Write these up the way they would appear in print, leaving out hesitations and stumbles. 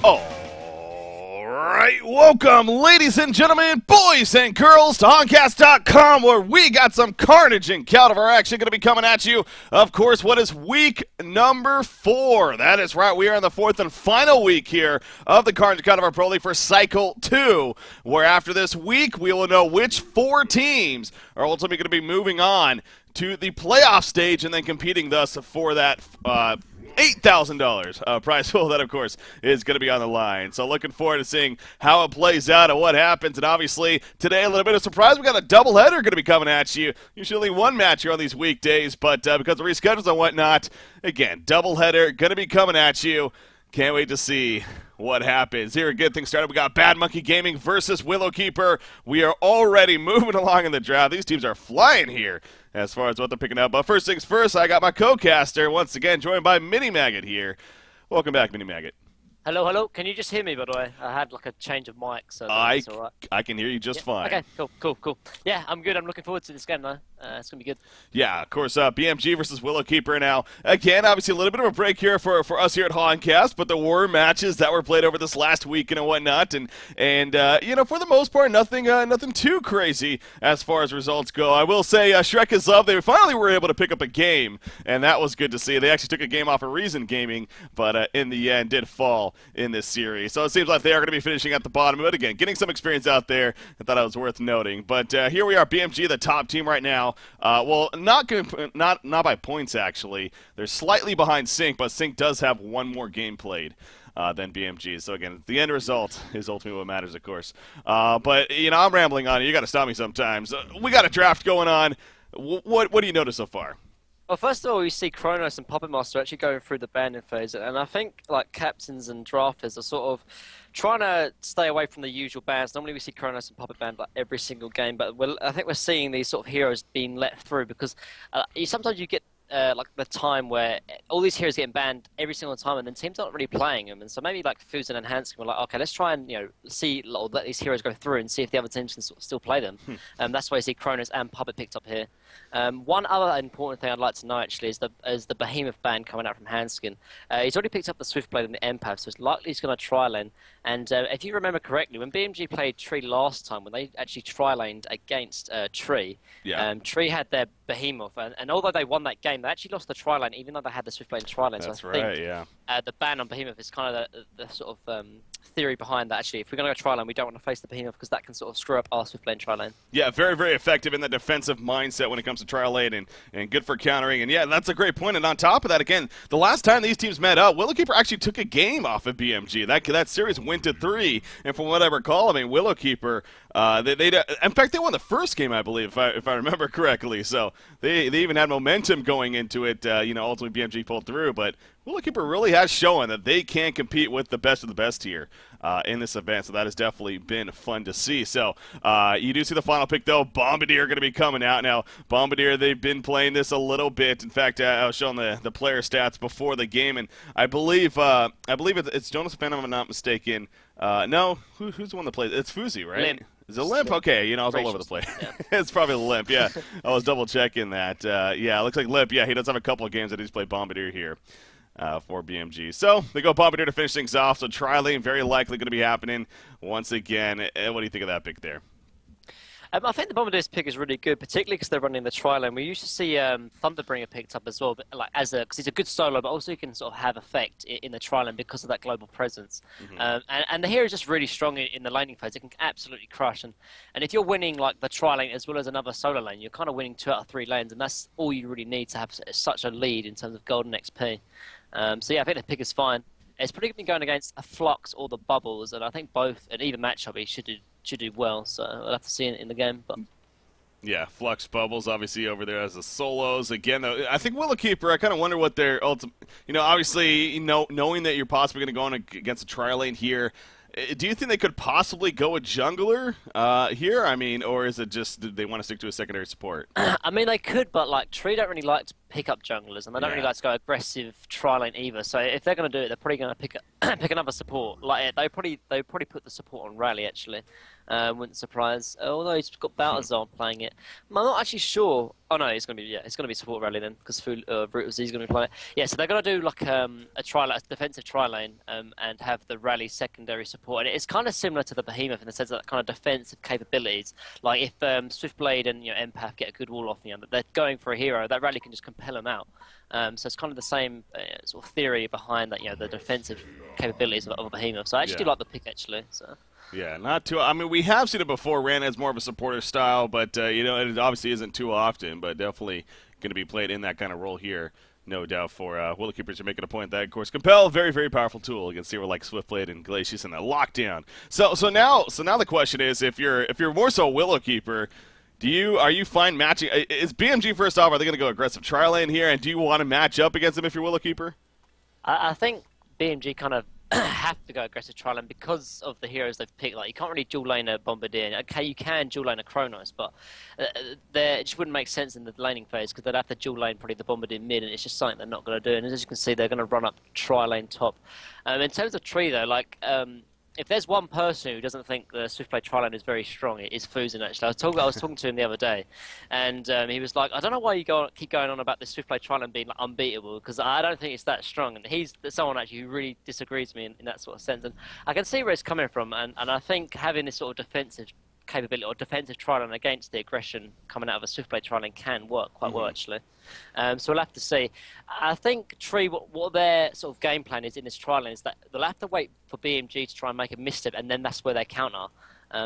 Alright, welcome ladies and gentlemen, boys and girls to Honcast.com, where we got some carnage and caliber action going to be coming at you. Of course, what is week number 4? That is right, we are in the 4th and final week here of the Carnage and Caliber Pro League for Cycle 2, where after this week we will know which 4 teams are ultimately going to be moving on to the playoff stage and then competing thus for that $8,000 prize pool that, of course, is going to be on the line. So looking forward to seeing how it plays out and what happens. And obviously, today, a little bit of surprise. We got a doubleheader going to be coming at you. Usually one match here on these weekdays, but because of reschedules and whatnot, again, doubleheader going to be coming at you. Can't wait to see what happens. Here, a good thing started. We got Bad Monkey Gaming versus Willowkeeper. We are already moving along in the draft. These teams are flying here as far as what they're picking up. But first things first, I got my co-caster once again joined by Mini Maggot here. Welcome back, Mini Maggot. Hello, hello. Can you just hear me, by the way? I had like a change of mic, so that's all right. I can hear you just fine. Okay, cool. Yeah, I'm good. I'm looking forward to this game, though. It's going to be good. Yeah, of course, BMG versus Willowkeeper now. Again, obviously a little bit of a break here for us here at Honcast, but there were matches that were played over this last weekend and whatnot, and you know, for the most part, nothing too crazy as far as results go. I will say Shrek is Love, they finally were able to pick up a game, and that was good to see. They actually took a game off of Reason Gaming, but in the end did fall in this series. So it seems like they are going to be finishing at the bottom, but again, getting some experience out there. I thought that was worth noting. But here we are, BMG, the top team right now. Well, not by points, actually. They're slightly behind CiC, but CiC does have one more game played than BMG. So again, the end result is ultimately what matters, of course. But, you know, I'm rambling on. You got to stop me sometimes. We got a draft going on. What do you notice so far? Well, first of all, we see Kronos and Puppet Master actually going through the banding phase, and I think like captains and drafters are sort of trying to stay away from the usual bans. Normally, we see Kronos and Puppet banned like every single game, but I think we're seeing these sort of heroes being let through because sometimes you get like the time where all these heroes getting banned every single time, and then teams aren't really playing them, and so maybe like Fusen and Hanskin were like, okay, let's try and see or let these heroes go through and see if the other teams can sort of still play them. That's why you see Kronos and Puppet picked up here. One other important thing I'd like to know actually is the Behemoth ban coming out from Hanskin. He's already picked up the Swiftblade and the Empath, so it's likely he's going to tri-lane. And if you remember correctly, when BMG played Tree last time, when they actually tri-laned against Tree, Tree had their Behemoth, and although they won that game, they actually lost the tri-lane, even though they had the Swiftblade and tri-lane. That's so I right, think, yeah. The ban on Behemoth is kind of the sort of theory behind that. Actually, if we're going to go tri-lane, we don't want to face the Behemoth because that can sort of screw up our Swiftblade and tri-lane. Yeah, very, very effective in the defensive mindset when it comes to tri-lane and good for countering. And yeah, that's a great point. And on top of that, again, the last time these teams met up, Willowkeeper actually took a game off of BMG. That series went to 3, and from what I recall, I mean, Willowkeeper, in fact, they won the first game, I believe, if I remember correctly. So they even had momentum going into it. You know, ultimately BMG pulled through, but Willowkeeper really has shown that they can compete with the best of the best here in this event, so that has definitely been fun to see. So you do see the final pick, though. Bombardier going to be coming out now. Bombardier, they've been playing this a little bit. In fact, I was showing the player stats before the game, and I believe it's Jonas Fan, if I'm not mistaken. No, who's the one that plays? It's Fuzi, right? Limp. Is it Limp? Okay, you know, I was all over the place. Yeah. It's probably Limp, yeah. I was double-checking that. Yeah, it looks like Limp. Yeah, he does have a couple of games that he's played Bombardier here for BMG. So they go Bombardier to finish things off. So tri-lane very likely going to be happening once again. What do you think of that pick there? I think the Bombardier's pick is really good, particularly because they're running the tri-lane. We used to see Thunderbringer picked up as well, but like because he's a good solo, but also he can sort of have effect in the tri-lane because of that global presence. And the hero is just really strong in the laning phase. It can absolutely crush. And if you're winning like the tri-lane as well as another solo lane, you're kind of winning 2 out of 3 lanes, and that's all you really need to have such a lead in terms of golden XP. So yeah, I think the pick is fine. It's probably been going against a Flux or the Bubbles, and I think both at either matchup he should do well. So we'll have to see it in the game. But yeah, Flux Bubbles obviously over there as the solos. Again, though, I think Willowkeeper, I kind of wonder what their ultimate, you know, obviously, knowing that you're possibly going to go in against a tri-lane here, do you think they could possibly go a jungler here? I mean, or is it just they want to stick to a secondary support? I mean, they could, but like Tree don't really like to pickup junglers, and they don't really like to go aggressive tri lane either. So if they're going to do it, they're probably going to pick another support. Like they probably put the support on Rally actually. Wouldn't surprise. Although he's got Baltazar playing it, I'm not actually sure. Oh no, it's going to be support Rally then because Brutus is going to be playing it. Yeah, so they're going to do like a defensive tri lane and have the Rally secondary support, and it's kind of similar to the Behemoth in the sense that kind of defensive capabilities. Like if Swiftblade and Empath get a good wall off, they're going for a hero, that Rally can just compel them out. So it's kind of the same sort of theory behind that, the defensive capabilities of a Behemoth. So I actually do like the pick actually. So. Yeah, not too. I mean, we have seen it before. Ran as more of a supporter style, but it obviously isn't too often. But definitely going to be played in that kind of role here, no doubt. For Willow Keepers, are making a point that, of course, Compel, very very powerful tool against hero like Swiftblade and Glacius in that lockdown. So now the question is, if you're more so Willow Keeper, are you fine matching? Is BMG first off? Are they going to go aggressive tri lane here? And do you want to match up against them if you're Willow Keeper? I think BMG kind of have to go aggressive tri lane because of the heroes they've picked. Like you can't really dual lane a Bombardier. Okay, you can dual lane a Kronos, but it just wouldn't make sense in the laning phase because they'd have to dual lane probably the Bombardier mid, and it's just something they're not going to do. And as you can see, they're going to run up tri lane top. In terms of tree though, like. If there's one person who doesn't think the Swiftblade tri-lane is very strong, it is Fuzin actually. I was talking to him the other day, and he was like, I don't know why you keep going on about the Swiftblade tri-lane being like, unbeatable, because I don't think it's that strong. And he's someone actually who really disagrees with me in that sort of sense. And I can see where it's coming from, and I think having this sort of defensive capability or defensive tri-lane against the aggression coming out of a Swiftblade tri-lane can work quite well actually. So we'll have to see. I think Tree, what their sort of game plan is in this tri-lane is that they'll have to wait for BMG to try and make a misstep, and then that's where they counter.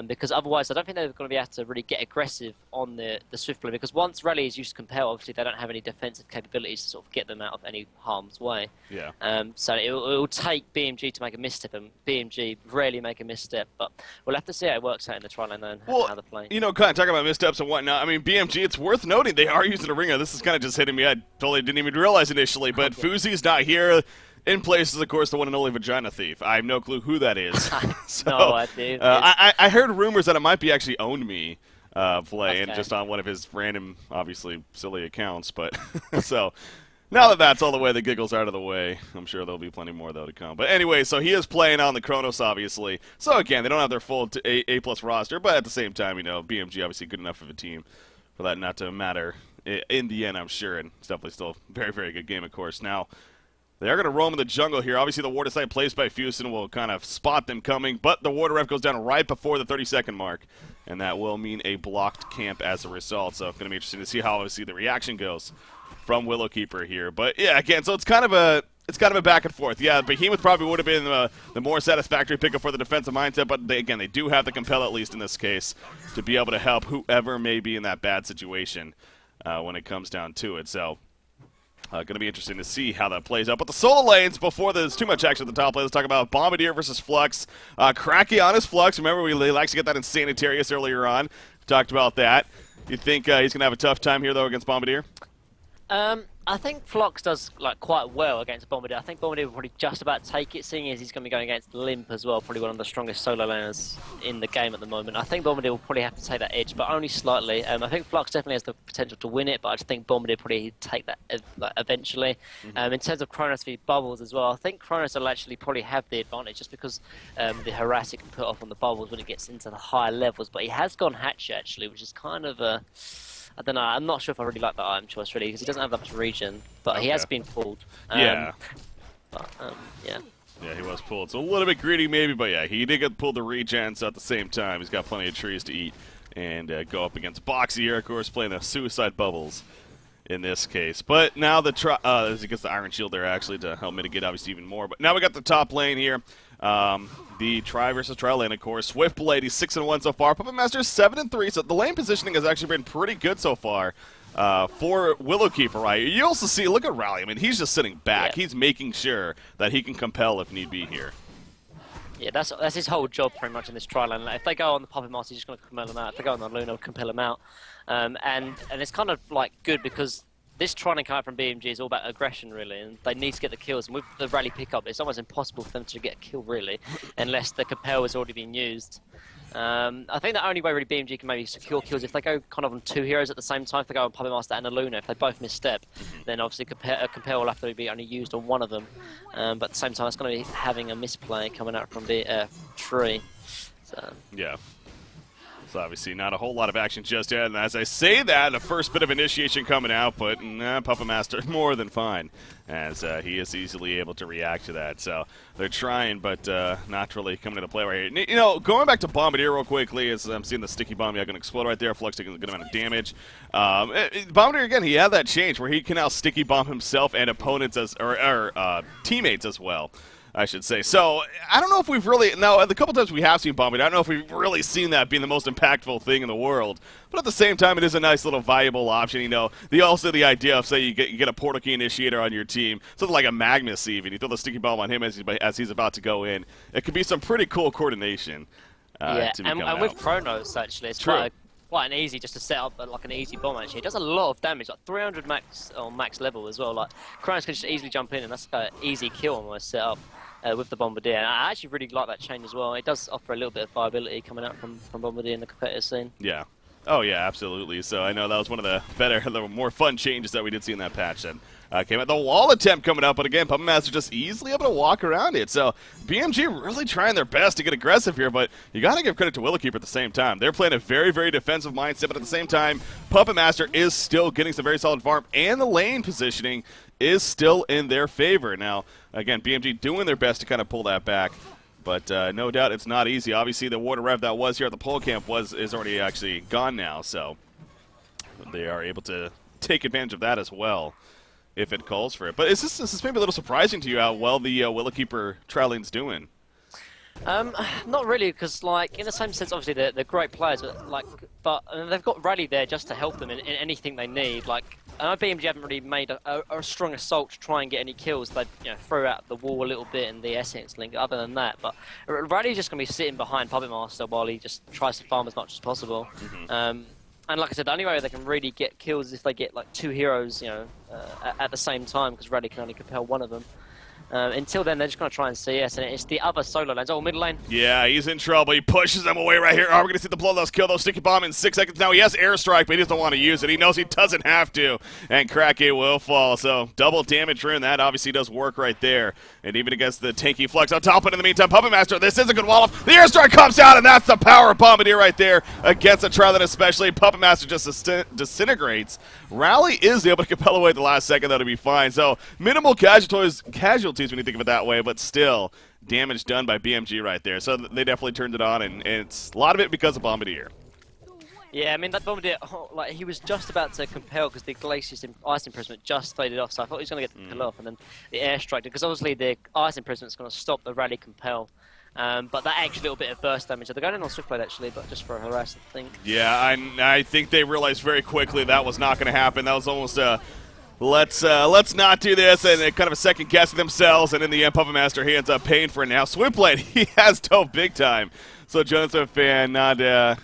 Because otherwise, I don't think they're going to be able to really get aggressive on the Swiftblade. Because once Rally is used to compel, obviously they don't have any defensive capabilities to sort of get them out of any harm's way. Yeah. So it will take BMG to make a misstep, and BMG rarely make a misstep. But we'll have to see how it works out in the tri lane and how they're playing. Kind of talking about missteps and whatnot. I mean, BMG, it's worth noting they are using a ringer. This is kind of just hitting me. I totally didn't even realize initially, but Fuzi's not here. In place is, of course, the one and only Vagina Thief. I have no clue who that is. So, no idea. I heard rumors that it might be actually Owned Me playing just on one of his random, obviously, silly accounts. But so now that that's all the way the giggles out of the way, I'm sure there'll be plenty more, though, to come. But anyway, so he is playing on the Kronos, obviously. So, again, they don't have their full A-plus roster, but at the same time, BMG obviously good enough of a team for that not to matter in the end, I'm sure. And it's definitely still a very, very good game, of course. Now, they are going to roam in the jungle here. Obviously, the Ward side placed by Fusin will kind of spot them coming, but the Ward ref goes down right before the 30-second mark, and that will mean a blocked camp as a result. So, going to be interesting to see how obviously the reaction goes from Willow Keeper here. But yeah, again, so it's kind of a back and forth. Yeah, Behemoth probably would have been the more satisfactory pickup for the defensive mindset, but they do have the compel at least in this case to be able to help whoever may be in that bad situation when it comes down to it. So. Going to be interesting to see how that plays out. But the solo lanes, before there's too much action at the top lane, let's talk about Bombardier versus Flux. Cracky on his Flux. Remember, we likes to get that in Sanitarius earlier on. We talked about that. You think he's going to have a tough time here, though, against Bombardier? I think Flux does quite well against Bombardier. I think Bombardier will probably just about take it, seeing as he's going to be going against Limp as well, probably one of the strongest solo laners in the game at the moment. I think Bombardier will probably have to take that edge, but only slightly. I think Flux definitely has the potential to win it, but I just think Bombardier probably take that eventually. In terms of Kronos v Bubbles as well, I think Kronos will actually probably have the advantage just because the harass it can put off on the Bubbles when it gets into the higher levels. But he has gone Hatchet actually, which is kind of a... I don't know. I'm not sure if I really like that item choice really because he doesn't have that much regen, but he has been pulled. Yeah. Yeah. Yeah, he was pulled. So a little bit greedy maybe, but yeah, he did get pulled the regen. So at the same time, he's got plenty of trees to eat and go up against Boxy here, of course, playing the Suicide Bubbles in this case. But now as he gets the Iron Shield there actually to help mitigate obviously even more. But now we got the top lane here. The Tri versus Tri lane, of course. Swiftblade, he's 6-1 so far. Puppet Master 7-3. So the lane positioning has actually been pretty good so far for Willow Keeper, right? You also see, look at Rally. I mean, he's just sitting back. Yeah. He's making sure that he can compel if need be here. Yeah, that's his whole job pretty much in this Tri lane. Like, if they go on the Puppet Master, he's just going to compel them out. If they go on the Luna, compel them out. And it's kind of like good because this Tri lane coming from BMG is all about aggression, really, and they need to get the kills. And with the Rally pickup, it's almost impossible for them to get a kill, really, unless the compel has already been used. I think the only way really BMG can maybe secure kills if they go kind of on 2 heroes at the same time. If they go on Puppet Master and a Luna, if they both misstep, then obviously Compel will have to be only used on one of them. But at the same time, it's going to be having a misplay coming out from the tree. So. Yeah. So obviously not a whole lot of action just yet, and as I say that, the first bit of initiation coming out, but Puppet Master more than fine, as he is easily able to react to that. So they're trying, but not really coming into play right here. You know, going back to Bombardier real quickly, as I'm seeing the sticky bomb, yeah, going to explode right there. Flux taking a good amount of damage. Bombardier again, he had that change where he can now sticky bomb himself and opponents or teammates as well, I should say. So, I don't know if we've really... Now, the couple times we have seen Bombardier, I don't know if we've really seen that being the most impactful thing in the world. But at the same time, it is a nice little viable option, you know. Also the idea of, say, you get a Portal Key Initiator on your team, something like a Magnus even. You throw the sticky bomb on him as he's about to go in. It could be some pretty cool coordination. Yeah, and with Chronos, actually, it's quite an easy just to set up like an easy bomb. Actually, it does a lot of damage, like 300 max on max level as well. Like Chronos can just easily jump in, and that's an easy kill almost set up with the Bombardier. And I actually really like that change as well. It does offer a little bit of viability coming out from Bombardier in the competitive scene. Yeah. Oh yeah, absolutely. So I know that was one of the better, the more fun changes that we did see in that patch. And came out the wall attempt coming up, but again, Puppet Master just easily able to walk around it. So BMG really trying their best to get aggressive here, but you got to give credit to Willowkeeper at the same time. They're playing a very, very defensive mindset, but at the same time, Puppet Master is still getting some very solid farm, and the lane positioning is still in their favor. Now, again, BMG doing their best to kind of pull that back. But no doubt it's not easy. Obviously, the water rev that was here at the pole camp is already actually gone now, so they are able to take advantage of that as well if it calls for it. But is this maybe a little surprising to you how well the Willowkeeper trial lane's doing? Not really, because like in the same sense, obviously they're great players, but they've got Rally there just to help them in anything they need. Like I know BMG haven't really made a strong assault to try and get any kills. They throw out the wall a little bit and the Essence Link. Other than that, but Rally's just gonna be sitting behind Puppet Master while he just tries to farm as much as possible. And like I said, the only way they can really get kills is if they get like 2 heroes, at the same time, because Rally can only compel one of them. Until then, they're just going to try and CS, and it's the other solo lanes. Oh, mid lane. Yeah, he's in trouble. He pushes them away right here. Are we going to see the bloodlust kill those sticky bomb in 6 seconds? Now he has airstrike, but he doesn't want to use it. He knows he doesn't have to, and Krake will fall. So double damage rune. That obviously does work right there. And even against the tanky Flux on top, but in the meantime, Puppet Master, this is a good wall off. The airstrike comes out, and that's the power of Bombardier right there against the Trilon especially. Puppet Master just disintegrates. Rally is able to compel away at the last second. That'll be fine. So minimal casualties when you think of it that way, but still damage done by BMG right there. So they definitely turned it on, and it's a lot of it because of Bombardier. Yeah, I mean, that Bombardier, like, he was just about to compel because the Glacier's Ice Imprisonment just faded off, so I thought he was going to get the kill off, and then the airstrike, because obviously the Ice Imprisoment's going to stop the Rally compel. But that extra little bit of burst damage, they're going in on Swiftblade actually, but just for a harass, I think. Yeah, I think they realized very quickly that was not going to happen. That was almost a let's not do this, and kind of a second guessing themselves, and in the end, Puppet Master, he ends up paying for it now. Swiftblade, he has dove big time. So Jonas a fan, not a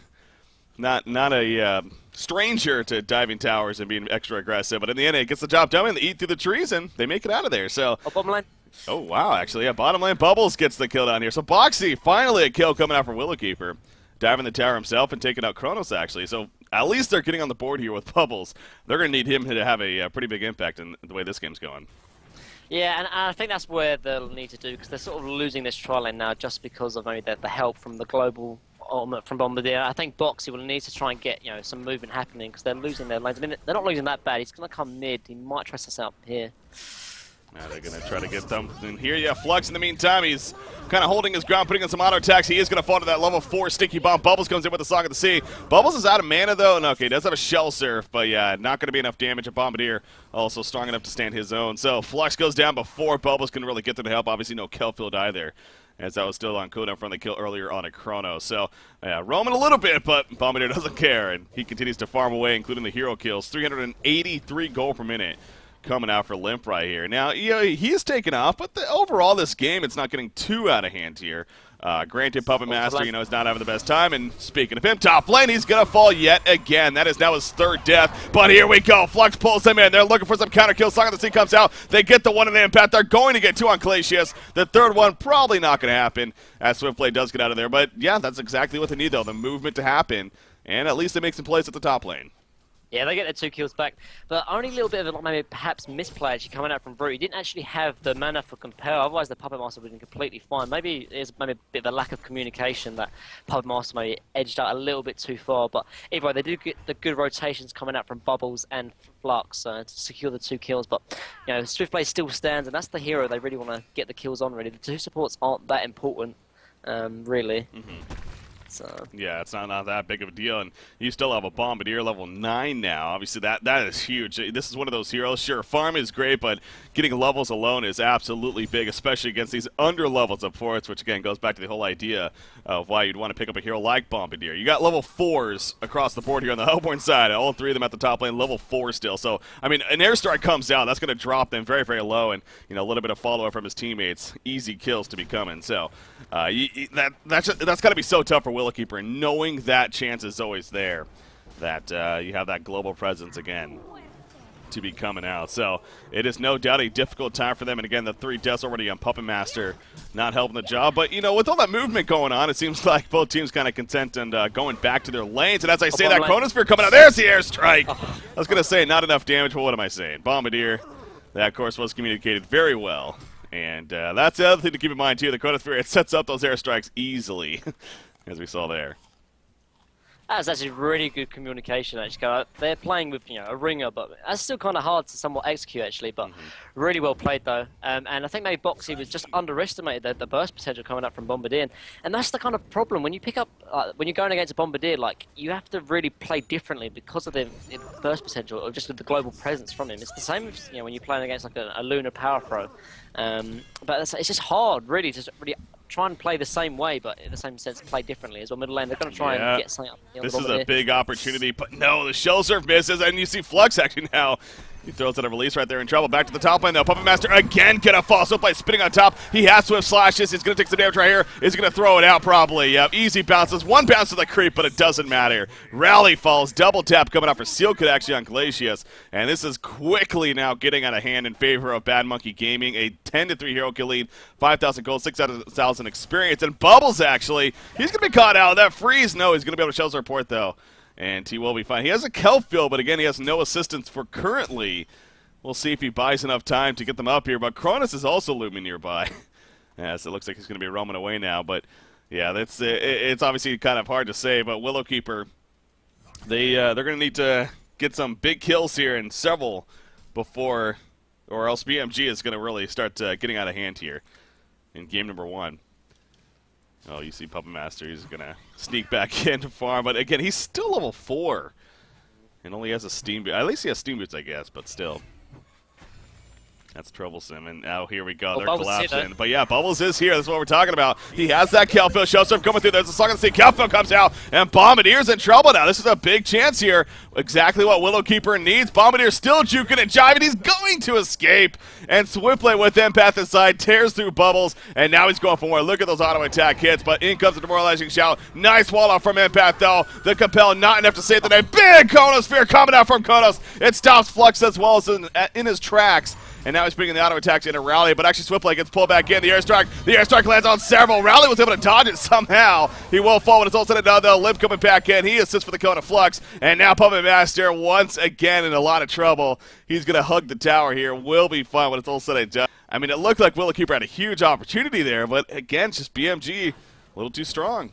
stranger to diving towers and being extra aggressive, but in the end, it gets the job done, and they eat through the trees, and they make it out of there. So. Oh, bottom lane. Oh, wow, actually, yeah, bottom lane Bubbles gets the kill down here. So Boxy, finally a kill coming out from Willowkeeper. Diving the tower himself and taking out Chronos, actually. So at least they're getting on the board here with Bubbles. They're going to need him to have a pretty big impact in the way this game's going. Yeah, and I think that's where they'll need to do, because they're sort of losing this trial lane now just because of maybe the help from the global from Bombardier. I think Boxy will need to try and get some movement happening, because they're losing their lanes. I mean, they're not losing that bad. He's going to come mid. He might try to set up here. Now they're going to try to get them in here. Yeah, Flux in the meantime, he's kind of holding his ground, putting in some auto attacks. He is going to fall to that level 4 sticky bomb. Bubbles comes in with the Song of the Sea. Bubbles is out of mana, though. No, okay, he does have a Shell Surf, but yeah, not going to be enough damage. A Bombardier also strong enough to stand his own. So Flux goes down before Bubbles can really get them to help. Obviously, no Kelfield either, as that was still on cooldown from the kill earlier on a Chrono. So, yeah, roaming a little bit, but Bombardier doesn't care, and he continues to farm away, including the hero kills. 383 gold per minute coming out for Limp right here. Now, he's taken off, but overall this game, it's not getting too out of hand here. Granted, Puppet Master, you know, is not having the best time. And speaking of him, top lane, he's going to fall yet again. That is now his third death. But here we go. Flux pulls him in. They're looking for some counter kills. Song of the Sea comes out. They get the one in the impact. They're going to get two on Glacius. The third one probably not going to happen as Swiftblade does get out of there. But, yeah, that's exactly what they need, though, the movement to happen. And at least they make some plays at the top lane. Yeah, they get the 2 kills back, but only a little bit of it, maybe perhaps misplay actually coming out from Brute. He didn't actually have the mana for Compel, otherwise the Puppet Master would have been completely fine. Maybe there's maybe a bit of a lack of communication that Puppet Master maybe edged out a little bit too far, but either way, they do get the good rotations coming out from Bubbles and Flux to secure the 2 kills, but you know, Swiftblade still stands, and that's the hero they really want to get the kills on, really. The 2 supports aren't that important, really. So. Yeah, it's not that big of a deal, and you still have a Bombardier level 9 now. Obviously, that is huge. This is one of those heroes. Sure, farm is great, but getting levels alone is absolutely big, especially against these under levels of forts, which again goes back to the whole idea of why you'd want to pick up a hero like Bombardier. You got level 4s across the board here on the Hellborn side. All 3 of them at the top lane, level 4 still. So, I mean, an airstrike comes out, that's going to drop them very, very low, and you know, a little bit of follow-up from his teammates. Easy kills to be coming. So, that's got to be so tough for Willowkeeper, and knowing that chance is always there, that you have that global presence again to be coming out. So it is no doubt a difficult time for them, and again, the 3 deaths already on Puppet Master not helping the job. But you know, with all that movement going on, it seems like both teams kind of content and going back to their lanes. And as I say that, Chronosphere coming out, there's the airstrike. I was going to say not enough damage, but what am I saying? Bombardier, that of course was communicated very well. And that's the other thing to keep in mind, too. The Chronosphere, it sets up those airstrikes easily, as we saw there. That's actually really good communication, actually. They're playing with, you know, a ringer, but that's still kind of hard to somewhat execute, actually. But really well played, though. And I think maybe Boxy was just underestimated the burst potential coming up from Bombardier. And that's the kind of problem. When you pick up, when you're going against a Bombardier, like, you have to really play differently because of the burst potential, or just with the global presence from him. It's the same as, you know, when you're playing against, like, a Lunar Power Throw. But it's just hard, really, to really try and play the same way, but in the same sense, play differently as well. Middle lane, they're going to try and get something up. This is a big opportunity, but no, the shell serve misses, and you see Flux actually now. He throws out a release right there in trouble. Back to the top lane, though. Puppet Master again gonna fall. Swiftblade spinning on top. He has Swift Slashes. He's gonna take some damage right here. Is gonna throw it out probably. Yep, easy bounces. One bounce to the creep, but it doesn't matter. Rally falls. Double tap coming out for Seal Kid actually on Glacius. And this is quickly now getting out of hand in favor of Bad Monkey Gaming. A 10-3 hero kill lead. 5,000 gold, 6,000 experience. And Bubbles actually, he's gonna be caught out. That freeze, no, he's gonna be able to shell report though. And he will be fine. He has a Kelp fill, but again, he has no assistance for currently. We'll see if he buys enough time to get them up here. But Cronus is also looming nearby. Yes, it looks like he's going to be roaming away now. But, yeah, that's it's obviously kind of hard to say. But Willowkeeper, they're going to need to get some big kills here and several before, or else BMG is going to really start getting out of hand here in game number 1. Oh, you see Puppet Master. He's going to sneak back in to farm. But, again, he's still level 4 and only has a Steam Boot. At least he has Steam Boots, I guess, but still. That's troublesome, and now here we go. They're collapsing. But yeah, Bubbles is here. That's what we're talking about. He has that Kelphill. Showstone coming through. There's a Song of the Sea. Kelphill comes out, and Bombardier's in trouble now. This is a big chance here. Exactly what Willowkeeper needs. Bombardier still juking and jiving. He's going to escape. And Swiftblade with Empath inside tears through Bubbles, and now he's going for more. Look at those auto attack hits, but in comes the demoralizing shout. Nice wall off from Empath, though. The Compel not enough to save the day. Big Chronosphere coming out from Kronos. It stops Flux as well as in his tracks. And now he's bringing the auto attacks into Rally, but actually Swiftblade gets pulled back in. The airstrike lands on several. Rally was able to dodge it somehow. He will fall when it's all said and done, though. Limp coming back in. He assists for the kill on a Flux. And now Puppet Master once again in a lot of trouble. He's going to hug the tower here. Will be fine when it's all said and done. I mean, it looked like Willowkeeper had a huge opportunity there, but again, just BMG a little too strong.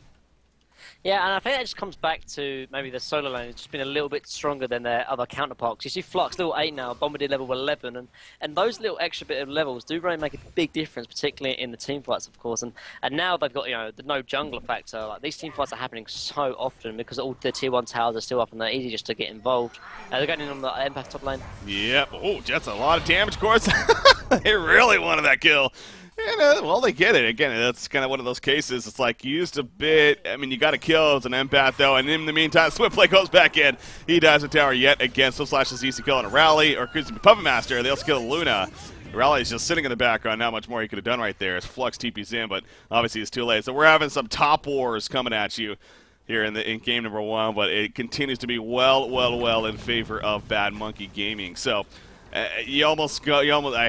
Yeah, and I think that just comes back to maybe the solo lane has just been a little bit stronger than their other counterparts. You see Flux level 8 now, Bombardier level 11, and those little extra bit of levels do really make a big difference, particularly in the team fights, of course. And now they've got, you know, the no jungler factor. Like, these team fights are happening so often because all the tier 1 towers are still up and they're easy just to get involved. They're going in on the Empath top lane. Yep. Oh, that's a lot of damage, of course. They really wanted that kill. And, well, they get it. Again, that's kind of one of those cases. It's like you used a bit. I mean, you got to kill as an Empath, though. And in the meantime, Swiftblade goes back in. He dies the tower yet again. So slashes easy kill on a Rally, or excuse me, Puppet Master. They also kill Luna. Rally's just sitting in the background. Not much more he could have done right there as Flux TP's in, but obviously it's too late. So we're having some top wars coming at you here in game number 1, but it continues to be well in favor of Bad Monkey Gaming. So I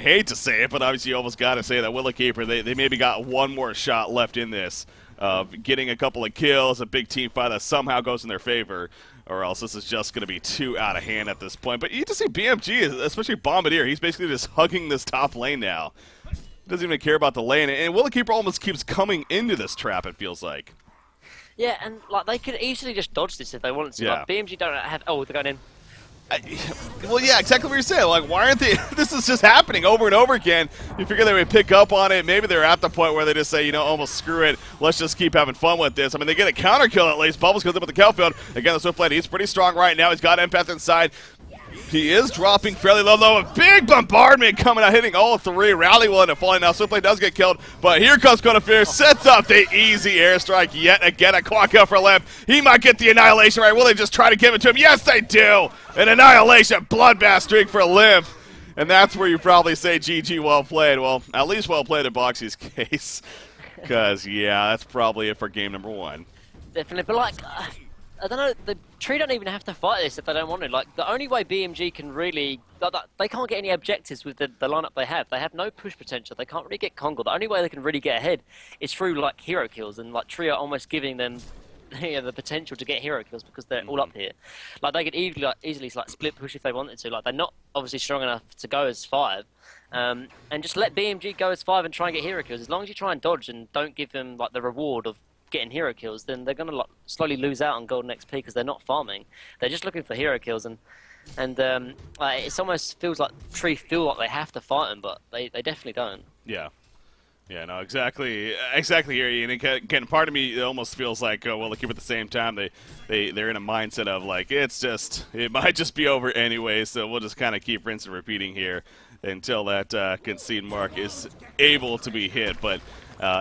hate to say it, but obviously you almost got to say that Willowkeeper, they maybe got one more shot left in this of getting a couple of kills, a big team fight that somehow goes in their favor, or else this is just going to be too out of hand at this point. But you just see BMG, especially Bombardier, he's basically just hugging this top lane now. Doesn't even care about the lane, and Willowkeeper almost keeps coming into this trap, it feels like. Yeah, and like they could easily just dodge this if they wanted to. Yeah. Like, BMG don't have. Oh, they're going in. Well, yeah, exactly what you're saying. Like, why aren't they? This is just happening over and over again. You figure they would pick up on it. Maybe they're at the point where they just say, you know, almost screw it. Let's just keep having fun with this. I mean, they get a counter kill at least. Bubbles comes up with the kill field. Again, the Swift Blade, he's pretty strong right now. He's got Empath inside. He is dropping fairly low, though. A big bombardment coming out, hitting all three. Rally will end up falling now. Swiftblade does get killed, but here comes Kona Fierce. Sets up the easy airstrike yet again. A clock out for Limp. He might get the Annihilation right. Will they just try to give it to him? Yes, they do. An Annihilation bloodbath streak for Limp. And that's where you probably say GG, well played. Well, at least well played in Boxy's case. Because, yeah, that's probably it for game number 1. Definitely, but like, I don't know, the Tree don't even have to fight this if they don't want to. Like, the only way BMG can really, they can't get any objectives with the lineup they have. They have no push potential. They can't really get Congo. The only way they can really get ahead is through, like, hero kills, and, like, Tree are almost giving them the potential to get hero kills because they're all up here. Like, they could easily like, split push if they wanted to. Like, they're not obviously strong enough to go as 5. And just let BMG go as 5 and try and get hero kills. As long as you try and dodge and don't give them, like, the reward of getting hero kills, then they're going to slowly lose out on golden XP because they're not farming. They're just looking for hero kills, and it almost feels like Tree feel like they have to fight them, but they definitely don't. Yeah. Yeah, no, exactly here. And again, part of me, it almost feels like, well, they keep at the same time. They're in a mindset of like, it might just be over anyway, so we'll just kind of keep rinsing and repeating here until that concede mark is able to be hit. But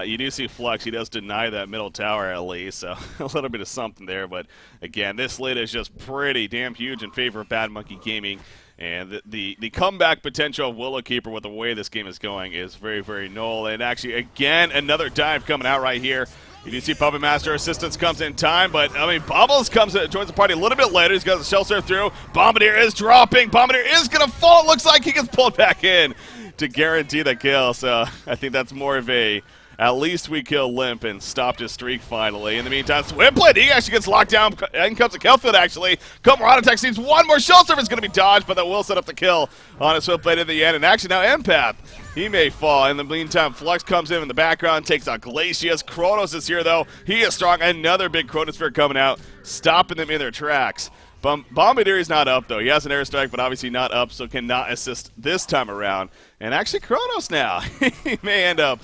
you do see Flux, he does deny that middle tower at least, so a little bit of something there. But again, this lead is just pretty damn huge in favor of Bad Monkey Gaming. And the comeback potential of Willowkeeper with the way this game is going is very null. And actually, again, another dive coming out right here. You do see Puppet Master assistance comes in time, but I mean, Bubbles joins the party a little bit later. He's got the shell surf through. Bombardier is dropping. Bombardier is going to fall. Looks like he gets pulled back in to guarantee the kill. So I think that's more of a, at least we kill Limp and stopped his streak finally. In the meantime, Swiftblade, he actually gets locked down. In comes the Kelfield, actually. Comrade attack seems one more shell surf is going to be dodged, but that will set up the kill on a Swiftblade at the end. And actually now Empath, he may fall. In the meantime, Flux comes in the background, takes out Glacius. Kronos is here, though. He is strong. Another big Chronosphere coming out, stopping them in their tracks. Bombardier is not up, though. He has an airstrike, but obviously not up, so cannot assist this time around. And actually, Kronos now, he may end up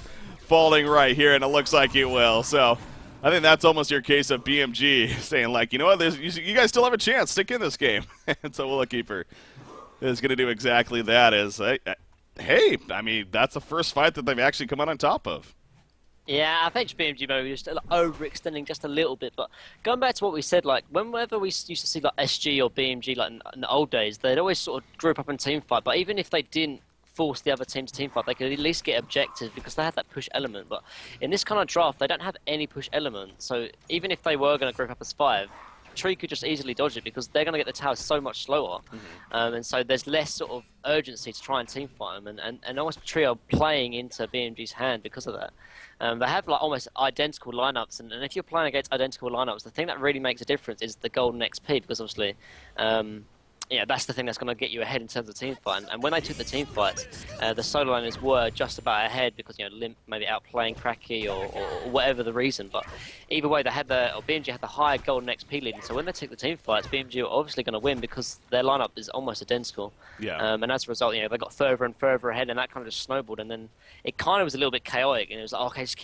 falling right here, and it looks like it will. So I think that's almost your case of BMG saying, like, you know what, you guys still have a chance. Stick in this game. And so Willowkeeper is going to do exactly that. Hey, I mean, that's the first fight that they've actually come out on top of. Yeah, I think BMG maybe just overextending just a little bit, but going back to what we said, like, whenever we used to see like SG or BMG, like in the old days, they'd always sort of group up and team fight, but even if they didn't force the other team to team fight, they could at least get objectives because they have that push element. But in this kind of draft, they don't have any push element, so even if they were going to group up as 5, Tree could just easily dodge it because they're going to get the tower so much slower. And so there's less sort of urgency to try and team fight them, and almost Tree are playing into BMG's hand because of that. They have like almost identical lineups, and if you're playing against identical lineups, the thing that really makes a difference is the golden XP, because obviously yeah, that's the thing that's going to get you ahead in terms of team fight. And when they took the team fights, the solo liners were just about ahead because, you know, Limp maybe outplaying Cracky or whatever the reason. But either way, BMG had the higher golden XP lead. And so when they took the team fights, BMG were obviously going to win because their lineup is almost identical. Yeah. And as a result, you know, they got further and further ahead, and that kind of just snowballed. And then it kind of was a little bit chaotic. And it was like, okay, just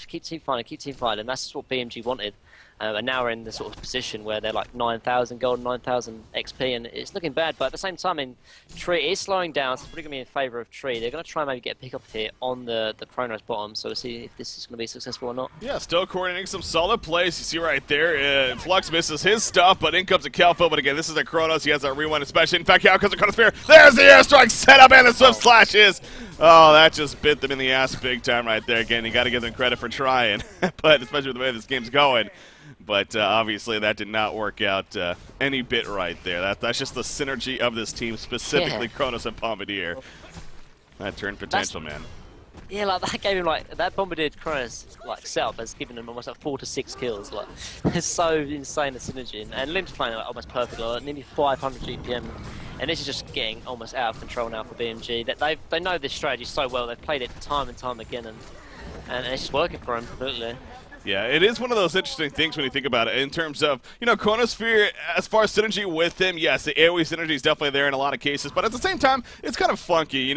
keep team fighting, and that's what BMG wanted. And now we're in the sort of position where they're like 9,000 gold, 9,000 XP, and it's looking bad. But at the same time, Tree is slowing down, so it's probably going to be in favour of Tree. They're going to try and maybe get a pick up here on the Chronos bottom, so we'll see if this is going to be successful or not. Yeah, still coordinating some solid plays. You see right there, Flux misses his stuff, but in comes a Kelfo. But again, this is a Chronos. He has a rewind inspection. In fact, out comes a Chronosphere. There's the airstrike setup and the Swift Slashes. Oh, that just bit them in the ass big time right there. Again, you got to give them credit for trying, but especially with the way this game's going. But obviously that did not work out any bit right there. That's just the synergy of this team, specifically Chronos and Bombardier. That turned potential, man. Yeah, like that gave him like that Bombardier Chronos like setup has given him almost like 4 to 6 kills. Like it's so insane the synergy, and Lim's playing like almost perfectly, like nearly 500 GPM, and this is just getting almost out of control now for BMG. That they know this strategy so well. They've played it time and time again, and it's just working for them completely. Yeah, it is one of those interesting things when you think about it in terms of, Chronosphere, as far as synergy with him, yes, the AoE synergy is definitely there in a lot of cases, but at the same time, it's kind of funky,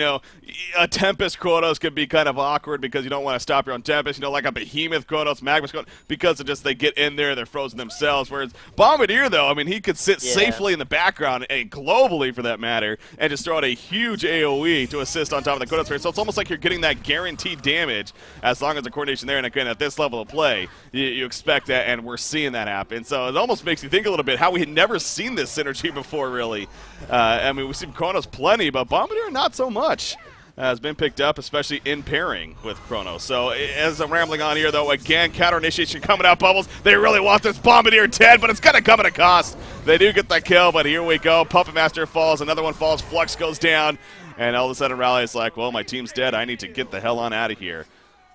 A Tempest Chronos can be kind of awkward because you don't want to stop your own Tempest, like a Behemoth Chronos, Magnus Chronos, because of just they get in there, they're frozen themselves, whereas Bombardier, though, I mean, he could sit safely in the background, and globally for that matter, and just throw out a huge AoE to assist on top of the Chronosphere, so it's almost like you're getting that guaranteed damage as long as the coordination there, and again, at this level of play, you expect that, and we're seeing that happen. So it almost makes you think a little bit how we had never seen this synergy before, really. I mean, we've seen Chronos plenty, but Bombardier not so much. Has been picked up, especially in pairing with Chronos. So as I'm rambling on here, though, again, counter initiation coming out, Bubbles. They really want this Bombardier dead, but it's going to come at a cost. They do get the kill, but here we go. Puppet Master falls, another one falls, Flux goes down, and all of a sudden Rally is like, well, my team's dead. I need to get the hell on out of here,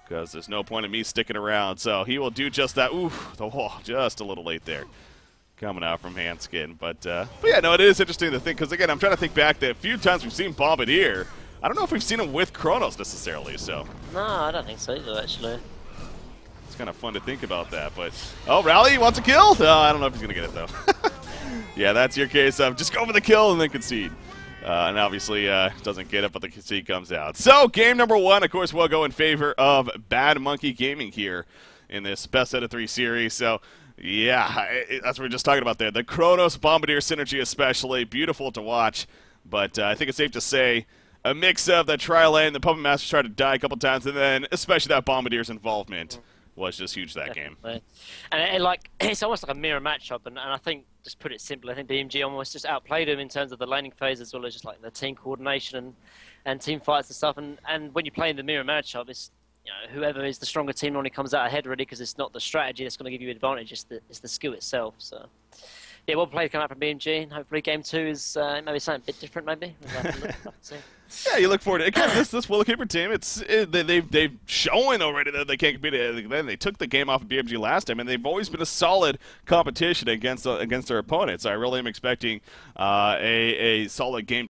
because there's no point in me sticking around. So he will do just that. Oof, the wall just a little late there. Coming out from Handskin. But yeah, no, it is interesting to think, because again, I'm trying to think back that a few times we've seen Bombardier. I don't know if we've seen him with Chronos necessarily, so. No, I don't think so either, actually. It's kind of fun to think about that, but. Oh, Rally wants a kill? I don't know if he's going to get it, though. Yeah, that's your case of just go for the kill and then concede. And obviously doesn't get it, but the concede comes out. So game number 1, of course, will go in favor of Bad Monkey Gaming here in this best out of 3 series. So yeah, that's what we were just talking about there. The Chronos Bombardier synergy especially, beautiful to watch. But I think it's safe to say a mix of the trial lane, the Puppet Master tried to die a couple times, and then especially that Bombardier's involvement was just huge that game. And it's almost like a mirror matchup, and I think, just put it simply, I think BMG almost just outplayed him in terms of the laning phase as well as just like the team coordination and team fights and stuff. And when you play in the mirror matchup, it's whoever is the stronger team normally comes out ahead really, because it's not the strategy that's going to give you advantage, it's the skill itself. So yeah, well played coming out from BMG, and hopefully game 2 is maybe something a bit different maybe. Yeah, you look forward to it. Again, this Willowkeeper team, they've shown already that they can't compete. They took the game off of BMG last time, and they've always been a solid competition against their opponents. I really am expecting a solid game